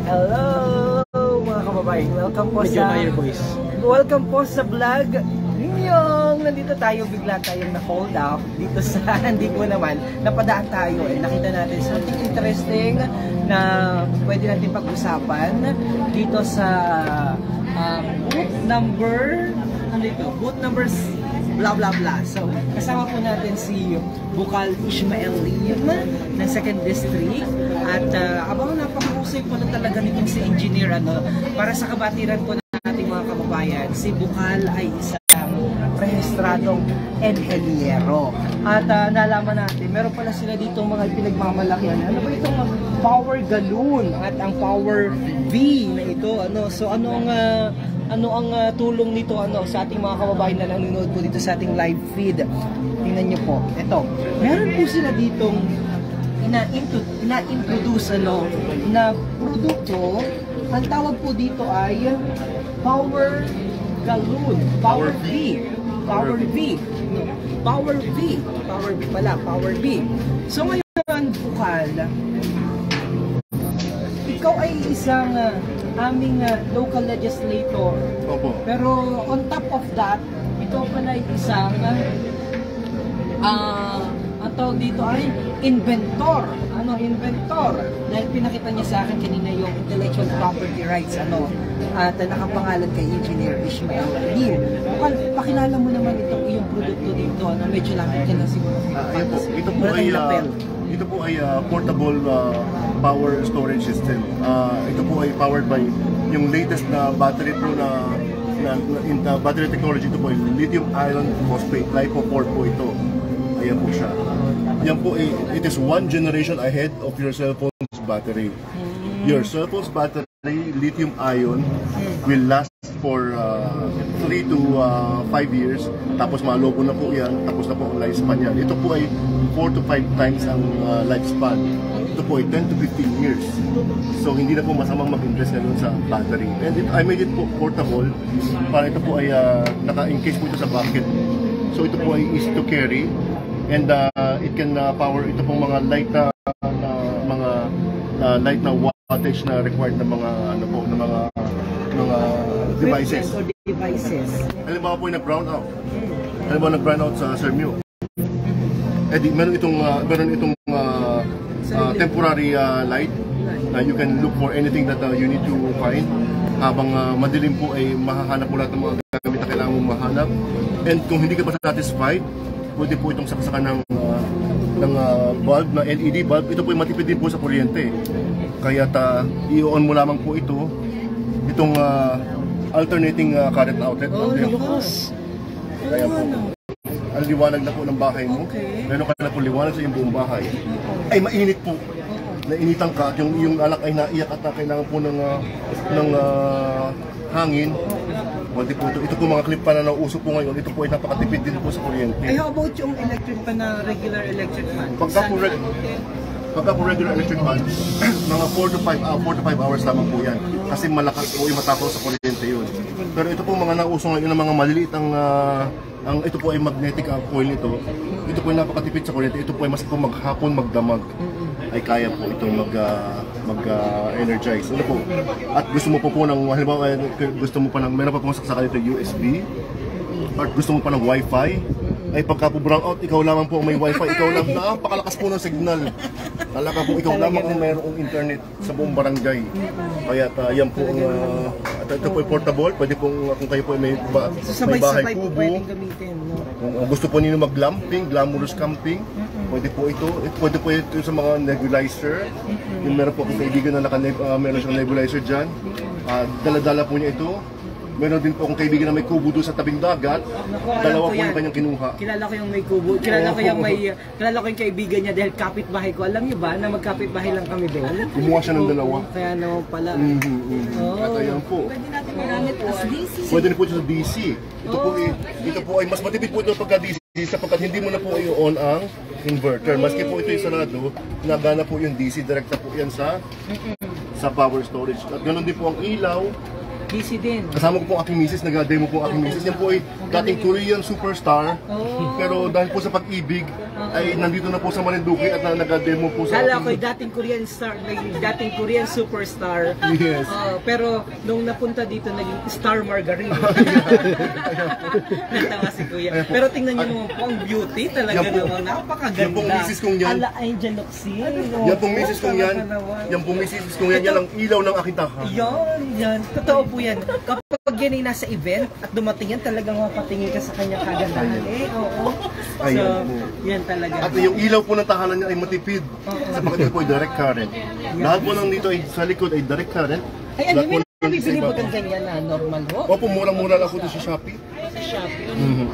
Hello mga kababayan, welcome po sa vlog ninyong. Nandito tayo, bigla tayong na-hold up dito sa, hindi ko naman, napadaan tayo nakita natin something interesting na pwede natin pag-usapan dito sa booth number, booth number blah blah blah. So, kasama po natin si Bukal Ishmael Lim ng 2nd District at abang napakahusay po na talaga nitong si engineer para sa kabatiran po nating mga kababayan. Si Bukal ay isang rehistradong enhinyero at nalaman natin meron pala sila dito mga pinagmamalakihan. Ano ba itong power galoon at ang power V na ito? So ano ang tulong nito sa ating mga kababayan na nanonood po dito sa ating live feed? Tingnan niyo po. Ito, meron po sila ditong ina-introduce na produkto. Ang tawag po dito ay Power Galoon. Power V. Power V. Power V. Power V pala. Power V. So ngayon, Bukal, ikaw ay isang aming local legislator. Opo. Pero on top of that, ito pala ay isang ang tawag dito ay inventor. Inventor? Dahil pinakita niya sa akin kanina yung intellectual property rights at nakapangalan kay Engineer Ishmael Lim. Pakilala mo naman itong iyong produkto dito na medyo lapit ka na siguro. Ito po ay portable power storage system. Ito po ay powered by yung latest na battery po na battery technology. Ito po ay lithium iron phosphate, LiPo4 po ito. Ayan po siya. Yan po ay, it is one generation ahead of your cell phone's battery. Your cell phone's battery, lithium ion, will last for 3 to 5 years. Tapos malobo na po yan, tapos na po ang lifespan yan. Ito po ay 4 to 5 times ang lifespan. Ito po ay 10 to 15 years. So hindi na po masamang mag-invest ngayon sa battery. And I made it po portable para ito po ay naka-encase po ito sa bucket. So ito po ay easy to carry. And it can power ito pong mga light na light na wattage na required ng mga devices. Halimbawa po yung nag-brown out. Halimbawa nag-brown out sa Sermio. Meron itong temporary light na you can look for anything that you need to find. Habang madilim po ay mahahanap mo lahat ng mga gamit na kailangan mong mahanap. And kung hindi ka pa satisfied, pwede po itong saksakan ng bulb na LED bulb. Ito po ay matipid din po sa kuryente. Kaya i-on mo lamang po itong alternating current outlet. Kaya po, ang liwanag na po ng bahay mo. Meron ka na po liwanag sa iyong buong bahay. Ay mainit po. Nainitan ka at yung alak ay naiyak at kailangan po ng hangin. Ito po mga clip pa na nauso po ngayon. Ito po ay napakatipid din po sa kuryente. How about yung electric pa na regular electric fan? Pagka po regular electric fan, mga 4 to 5 hours lamang po yan. Kasi malakas po yung matakaw sa kuryente yun. Pero ito po mga nauso ngayon ng mga maliliit ito po ay magnetic ang coil nito. Ito po ay napakatipid sa kuryente. Ito po ay mas po maghapon magdamag. Ay kaya po itong mag-energize. Ano po? At gusto mo po halimbawa gusto mo pa meron pa pong saksakan ito USB. At gusto mo pa ng Wi-Fi. Ay pagka po brown out, ikaw lamang po may Wi-Fi. Ikaw lang, napakalakas po ng signal. Talaga po ikaw lamang kung mayroong internet sa buong barangay. Kaya yan po ito po ay portable. Pwede pong kung kayo po may bahay kubo. Kung gusto po niyo mag-glamping, glamorous camping, pwede po ito sa mga nebulizer. Yung meron po akong kaibigan na meron siyang nebulizer dyan. Dala-dala po niya ito. Meron din po akong kaibigan na may kubo doon sa tabing dagat. Dalawa po yung kanyang kinuha. Kilala ko yung may kubo. Kilala ko yung kaibigan niya dahil kapitbahay ko. Alam niyo ba na magkapitbahay lang kami doon? Kumuha siya ng dalawa. Kaya naman pala. At ayan po. Pwede natin magamit as DC. Pwede rin po siya sa DC. Ito po ay mas matipid po ito pagka DC sapagkat hindi mo na po i-on ang inverter. Maski po ito yung sarado, nagana po yung DC. Direkta po yan sa power storage. At ganoon din po ang ilaw. DC din. Kasama ko po aking misis, nag-demo po aking misis. Yan po ay dating Korean superstar. Pero dahil po sa pag-ibig, ay nandito na po sa Marinduque at nag-demo po sa Kala ko dating Korean star, naging dating Korean superstar. Yes. Pero nung napunta dito naging Star Margarine. Natawa si Kuya. Pero tingnan niyo naman po ang beauty talaga Yan po. naman. Napakaganda. Yan pong misis kong yan. Ala Angel Luxin. Yan pong misis kong yan. Yan pong misis kong yan. Yan ang ilaw ng aking tahanan. Yan. Totoo po yan. Kapag yan ay nasa event at dumating yan, talagang mapatingin ka sa kanyang kagandahan. Oo. So, Ayan po. yan talaga. At yung ilaw po ng tahanan niya ay matipid. Sapagkat ito po ay direct current. Lahat po ng dito ay sa likod ay direct current. Ay, ano, Lahat po may ng nabibili iba po po. kang ganyan na normal ho? Opo, murang-mura lang po ito sa Shopee. Sa Shopee.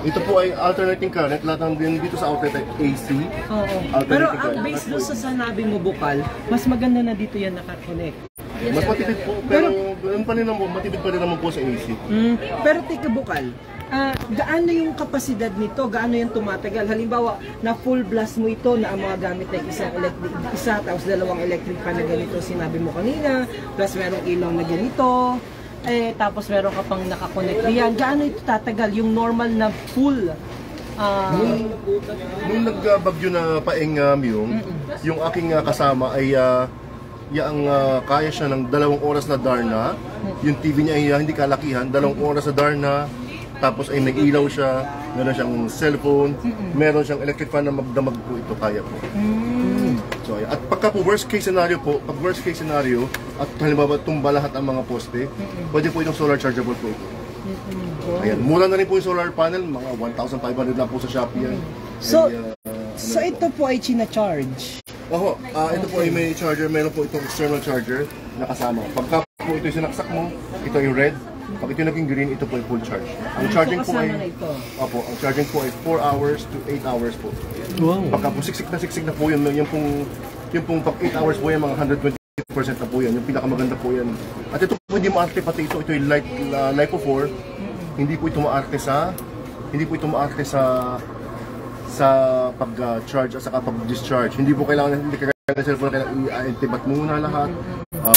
Ito po ay alternating current. Lahat ng din dito sa outlet ay AC. Oo. Alternating Pero ang current. base doon sa sanabi mo bukal, mas maganda na dito yan nakakonect. Mas matipid po, pero ganun pa rin naman, matipid pa rin naman po sa AC. Pero tika bukal, gaano yung kapasidad nito? Gaano yung tumatagal? Halimbawa, na full blast mo ito na ang mga gamit na isang electric, isa tapos dalawang electric fan na ganito, sinabi mo kanina, plus merong ilaw na ganito, tapos meron ka pang nakakonect diyan. Gaano ito tatagal? Yung normal na full Nung nagbagyo na paeng yung aking kasama ay kaya siya ng 2 oras na darna. Yung TV niya ay hindi kalakihan, 2 oras na darna. Tapos ay may ilaw siya, meron siyang cellphone, meron siyang electric fan na magdamag po ito, kaya po. So, at pagka po worst case scenario po, pag worst case scenario, at halimbawa tumba lahat ang mga poste, pwede po itong solar chargeable po ito. Ayan, mura na rin po yung solar panel, mga 1,500 lang po sa Shopee yan. So, Ay, ito po ay china-charge. Ito po ay may charger, meron po itong external charger na kasama. Pagka po ito yung sinaksak mo, ito yung red. Pag ito naging green, ito po ay full charge. Ang charging po ay ang charging po ay 4 hours to 8 hours po. Wow. Pagka po siksik na po yun, yung pong pag 8 hours po yan, mga 120% na po yan. Yung pinakamaganda po yan. At ito po hindi maarte pati ito yung LiPo4. Hindi po ito maarte sa pag-charge at saka pag-discharge. Hindi po kailangan, hindi kailangan ng cellphone, kailangan i-activate muna lahat.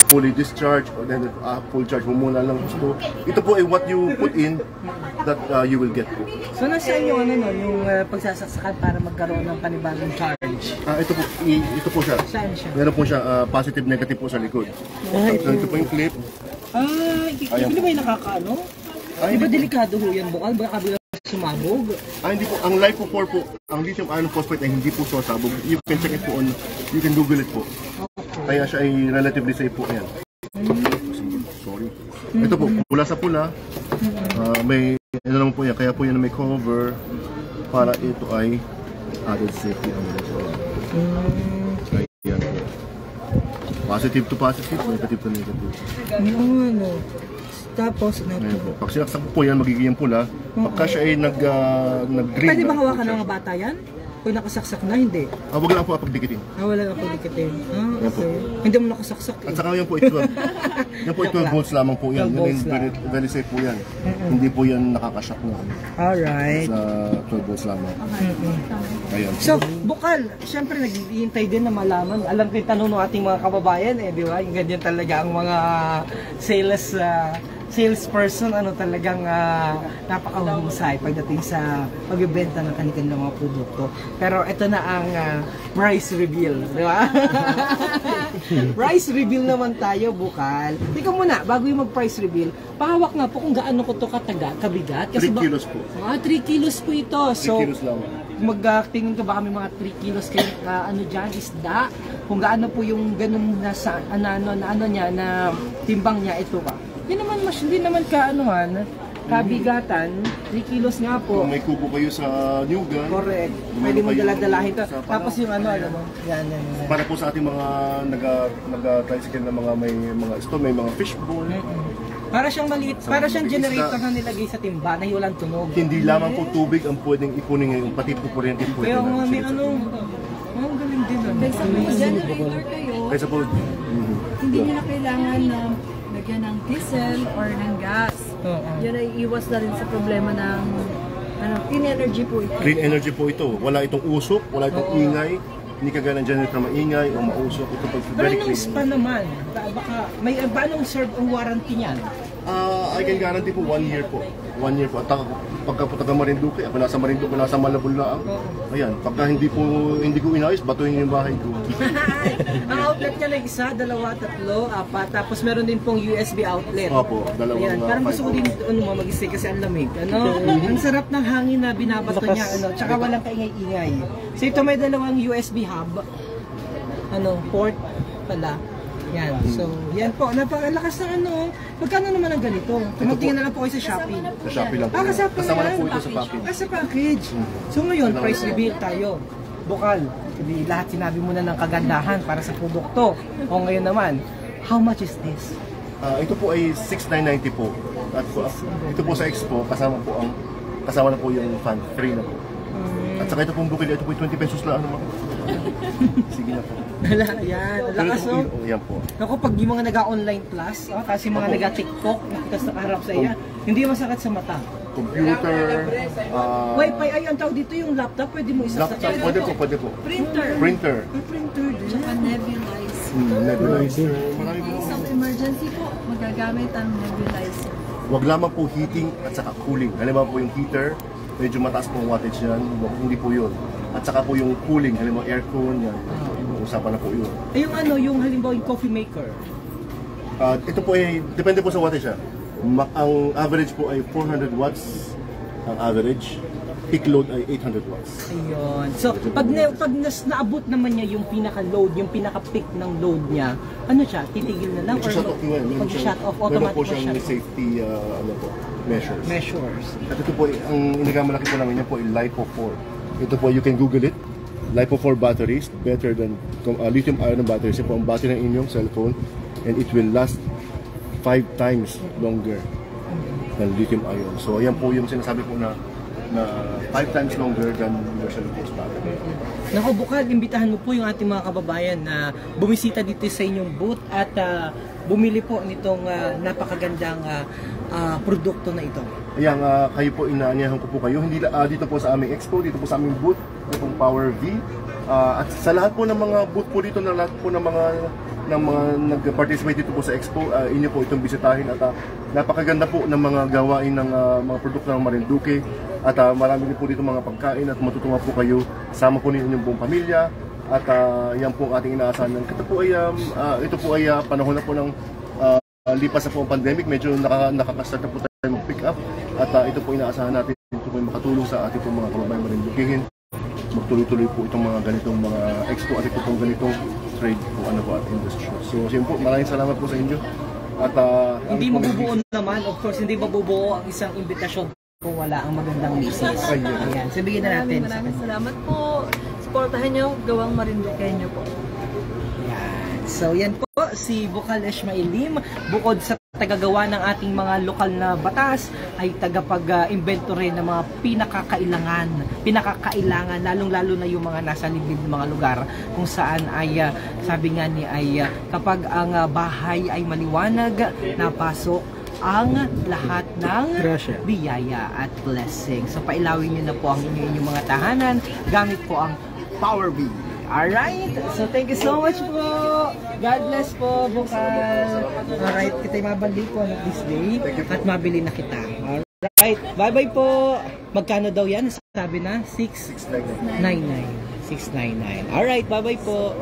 Fully discharge or then full charge mo muna lang gusto. Ito po ay what you put in that you will get po. So nasaan yung yung pagsasaksakan para magkaroon ng panibagong charge? Ito po siya. Saan siya? Meron po siya positive negative po sa likod. Ito po yung clip. Hindi ba yung nakakaano? Di ba delikado ho yan bukal? Baka kabila sumabog? Hindi po. Ang LiPo4 po, ang lithium iron phosphate ay hindi po sasabog. You can check it po on, you can google it po. Kaya siya ay relatively safe po. Ayan. Sorry. Ito po, pula sa pula. May, ano naman po yan, kaya po yan may cover para ito ay added safety. Ayan po. Positive to positive, negative to negative. Tapos, Ayan po. Pag sinaksak po yan, magiging pula. Pagka siya ay nag-green. pwede ba hawakan ng mga bata yan? Kung nakasaksak na, hindi. Wag lang po pagdikitin. Wala na po dikitin. Yan po. Okay. Hindi mo nakasaksak At saka yan po, 12. Yan po, 12 volts lamang po yan. 12 volts Very, very safe po yan. Hindi po yan nakakashock na. Alright. Sa 12 volts lamang. Ayan. So, bukal, syempre naghihintay din na malaman. Alam ko yung tanong ng ating mga kababayan di ba? Yung ganyan talaga ang mga salesperson, talagang napakahusay pagdating sa pagbebenta ng kanilang mga produkto. Pero ito na ang price reveal, di ba? Price reveal naman tayo, bukal. Tika muna, bago yung mag-price reveal, pahawak nga po kung gaano ko ito kabigat. 3 kilos po. 3 kilos po ito. 3 So, kilos lamang. magtingin ka ba kami mga 3 kilos kayo dyan, isda, kung gaano po yung ganun na na timbang niya, ito ba? Hindi naman kabigatan, 3 kilos nga po. Kung may kubo kayo sa Newgan. Correct. Pwede mo dala-dalahin ito. Tapos yung alam mo, yan. Para po sa ating mga nag-tricycle na may mga store, may mga fishbowl. Para siyang maliit, para siyang generator na nilagay sa timba na walang tunog. Hindi lamang po tubig ang pwedeng ipunin ngayon, pati po kuryente po. Kaya nga may ang galing din. Kaysa may generator kayo, Kaysa po, hindi nyo na kailangan na lagyan ng diesel or ng gas. Yan ay iwas na rin sa problema ng clean energy po ito. clean energy po ito. Wala itong usok, wala itong ingay. hindi kagaya ng generator na maingay o mausok. Ito po Pero very nung clean. spa naman, baka, paano serve ang warranty niyan? I can guarantee po 1 year po. 1 year po. At pagka taga Marinduque, ako nasa Marinduque, nasa Malabon na ako. Ayan, pagka hindi ko inayos, batuhin yung bahay ko. Ang outlet niya lang isa, dalawa, tatlo, apat, tapos meron din pong USB outlet. Opo, dalawang Ayan, parang gusto ko din mag-stay kasi ang lamig. Ang sarap ng hangin na binabato niya, tsaka walang kaingay-ingay. So ito may dalawang USB hub, port pala. Yan. So, yan po. Napakalakas ng Magkano naman ang ganito? Tumagtingin na lang po kayo sa Shopee. Sa Shopee lang po. Kasama lang po ito sa package. Sa package. So ngayon, price reveal tayo. Bukal. Hindi lahat sinabi mo na ng kagandahan para sa produkto. O ngayon naman, how much is this? Ito po ay 6,990 po. At ito po sa Expo, kasama na po yung fan. Free na po. At saka ito pong bukil, ito po 20 pesos lang. Sige na po. Yan, lakas Yan po. Ako, pag yung mga nag-online class, kasi mga nag-TikTok, tapos nakaharap sa iya, hindi masakit sa mata. Computer, Wi-Fi, ay, ang tawag dito yung laptop, pwede mo laptop, pwede po. Printer. Printer. Printer din. Tsaka nebulizer. Nebulizer. Marami po. Sa emergency po, magagamit ang nebulizer. Huwag lamang po heating at saka cooling. Halimbawa po yung heater, medyo mataas po ang wattage yan, hindi po yun. At saka po yung cooling, halimbawa aircon, yan. Usapan na po yun. Yung halimbawa yung coffee maker. Ito po ay, depende po sa wattage siya. Ang average po ay 400 watts, ang average. Peak load ay 800 watts. Ayun. So, pag naabot naman niya yung pinaka-load, yung pinaka-peak ng load niya, siya? Titigil na lang? Shut off nyo yan. Pag-shut off, Meron automatic po siyang shut off. safety measures. Measures. At ito po, ang inagamalaki po namin yan po ay LiPo4. Ito po, you can Google it. LiPo4 batteries, better than lithium-ion batteries. Ito po ang battery ng inyong cellphone and it will last 5 times longer than lithium-ion. So, ayan po yung sinasabi po na 5 times longer than your cellphone's battery. Naku, Bukal, imbitahan mo po yung ating mga kababayan na bumisita dito sa inyong booth at bumili po nitong napakagandang produkto na ito. Ayan, kayo po, inaanyahan ko po kayo. Hindi dito po sa aming expo, dito po sa aming booth, ito pong Power V. At sa lahat po ng mga booth po dito, na lahat po ng mga nag-participate dito po sa expo, inyo po itong bisitahin at napakaganda po ng mga gawain ng mga produkto ng Marinduque at marami din po dito mga pagkain at matutuwa po kayo, sama po ninyo yung buong pamilya at yan po ang ating inaasahan. Ito po ay panahon na po ng lipas na po ang pandemic, medyo nakakastart na po tayo mag-pick up at ito po inaasahan natin, ito po ay makatulong sa ating po mga kababayan Marinduquehin. Magtuloy-tuloy po itong mga ganitong mga expo at itong ganitong trade po at industry. So, yun po, maraming salamat po sa inyo. At hindi mabubuo naman, of course, hindi mabubuo ang isang imbitasyon kung wala ang magandang message. Ayan, sabihin na natin. Maraming salamat po. Supportahan nyo, gawang Marinduqueño po. Ayan. So, yan po, si Bukal Ishmailim, bukod sa tagagawa ng ating mga lokal na batas, ay tagapag-invento rin ng mga pinakakailangan, lalong-lalo na yung mga nasa liblib mga lugar kung saan ay, sabi nga ni ay kapag ang bahay ay maliwanag, napasok ang lahat ng biyaya at blessing. So pailawin nyo na po ang inyong mga tahanan gamit po ang Power B. Alright, so thank you so much po. God bless po, Bukal. Alright, kita'y mabalik po this day at mabili na kita. Alright, bye-bye po. Magkano daw yan? Sabi na? 699. 699. Alright, bye-bye po.